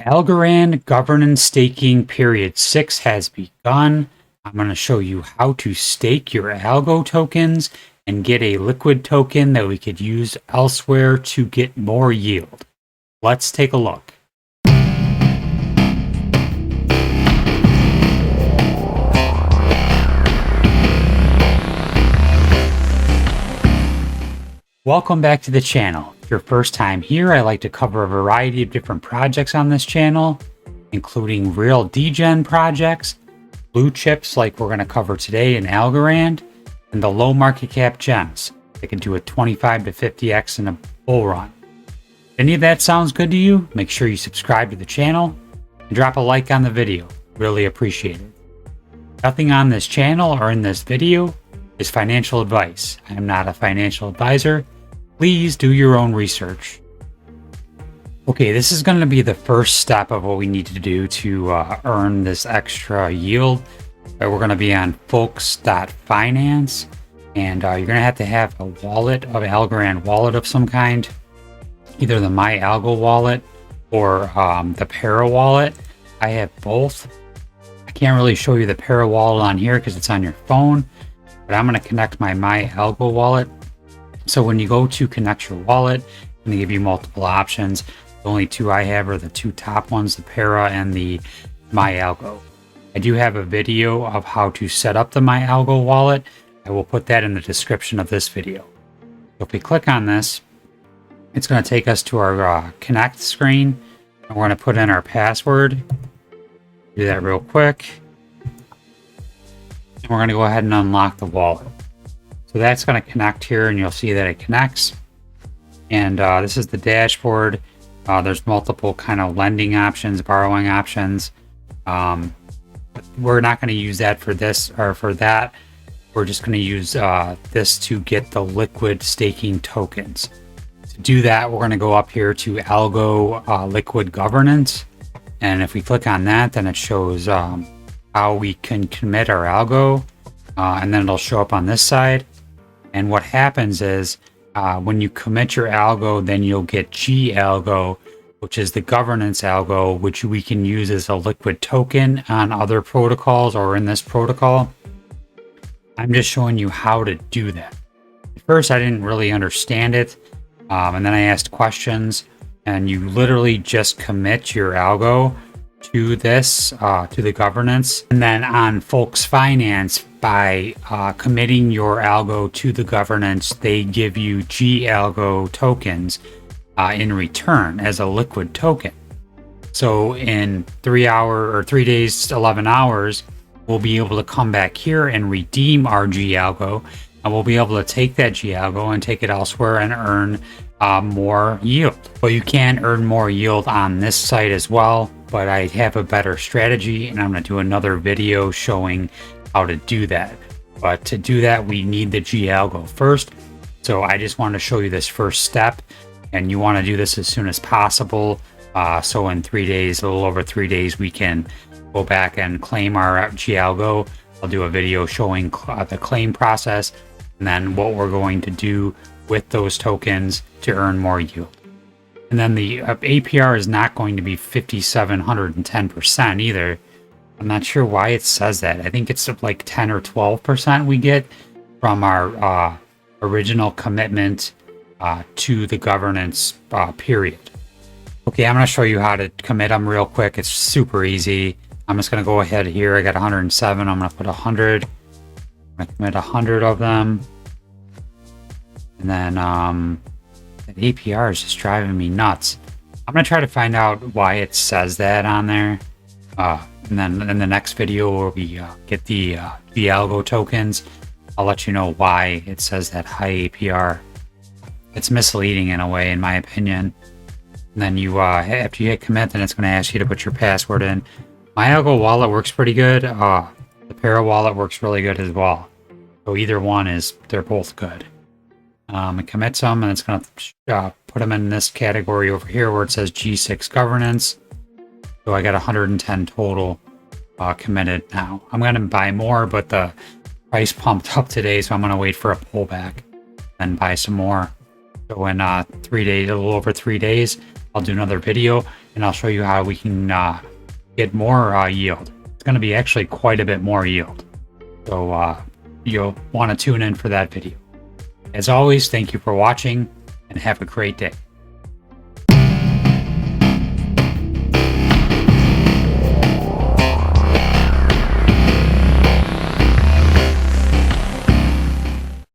Algorand governance staking period 6 has begun. I'm going to show you how to stake your ALGO tokens and get a liquid token that we could use elsewhere to get more yield. Let's take a look. Welcome back to the channel. If your first time here, I like to cover a variety of different projects on this channel, including real degen projects, blue chips like we're going to cover today in Algorand, and the low market cap gems that can do a 25 to 50x in a bull run. If any of that sounds good to you, make sure you subscribe to the channel and drop a like on the video. Really appreciate it. Nothing on this channel or in this video is financial advice. I am not a financial advisor. Please do your own research. Okay, this is going to be the first step of what we need to do to earn this extra yield. We're going to be on folks.finance, and you're going to have a wallet of Algorand wallet of some kind, either the My Algo wallet or the Para wallet. I have both. I can't really show you the Para wallet on here because it's on your phone, but I'm going to connect my Algo wallet. So when you go to connect your wallet, and they give you multiple options. The only two I have are the two top ones, the Para and the My Algo. I do have a video of how to set up the My Algo wallet. I will put that in the description of this video. So if we click on this, it's going to take us to our connect screen. And we're going to put in our password. Do that real quick. And we're going to go ahead and unlock the wallet. So that's going to connect here, and you'll see that it connects. And this is the dashboard. There's multiple kind of lending options, borrowing options. But we're not going to use that for this or for that. We're just going to use this to get the liquid staking tokens. To do that, we're going to go up here to ALGO liquid governance. And if we click on that, then it shows how we can commit our algo. And then it'll show up on this side. And what happens is when you commit your algo, then you'll get gAlgo, which is the governance algo, which we can use as a liquid token on other protocols or in this protocol. I'm just showing you how to do that. At first, I didn't really understand it. And then I asked questions, and you literally just commit your algo to this, to the governance. And then on Folks Finance, by committing your algo to the governance, they give you gAlgo tokens in return as a liquid token. So in 3 days, 11 hours, we'll be able to come back here and redeem our gAlgo, and we'll be able to take that gAlgo and take it elsewhere and earn more yield. Well, you can earn more yield on this site as well, but I have a better strategy, and I'm going to do another video showing how to do that. But to do that, we need the gAlgo first. So I just want to show you this first step, and you want to do this as soon as possible. So in 3 days, a little over 3 days, we can go back and claim our gAlgo. I'll do a video showing the claim process and then what we're going to do with those tokens to earn more yield. And then the APR is not going to be 5,710% either. I'm not sure why it says that. I think it's like 10 or 12% we get from our original commitment to the governance period. Okay, I'm going to show you how to commit them real quick. It's super easy. I'm just going to go ahead here. I got 107. I'm going to put 100. I'm going to commit 100 of them. And then that APR is just driving me nuts. I'm going to try to find out why it says that on there. And then in the next video where we get the ALGO tokens, I'll let you know why it says that high APR. It's misleading in a way, in my opinion. And then you, after you hit commit, then it's going to ask you to put your password in. My ALGO wallet works pretty good. The Para wallet works really good as well. So either one they're both good. It commits them, and it's going to put them in this category over here where it says G6 governance. So I got 110 total committed now. I'm going to buy more, but the price pumped up today, so I'm going to wait for a pullback and buy some more. So in 3 days, a little over 3 days, I'll do another video and I'll show you how we can get more yield. It's going to be actually quite a bit more yield. So you'll want to tune in for that video. As always, thank you for watching and have a great day.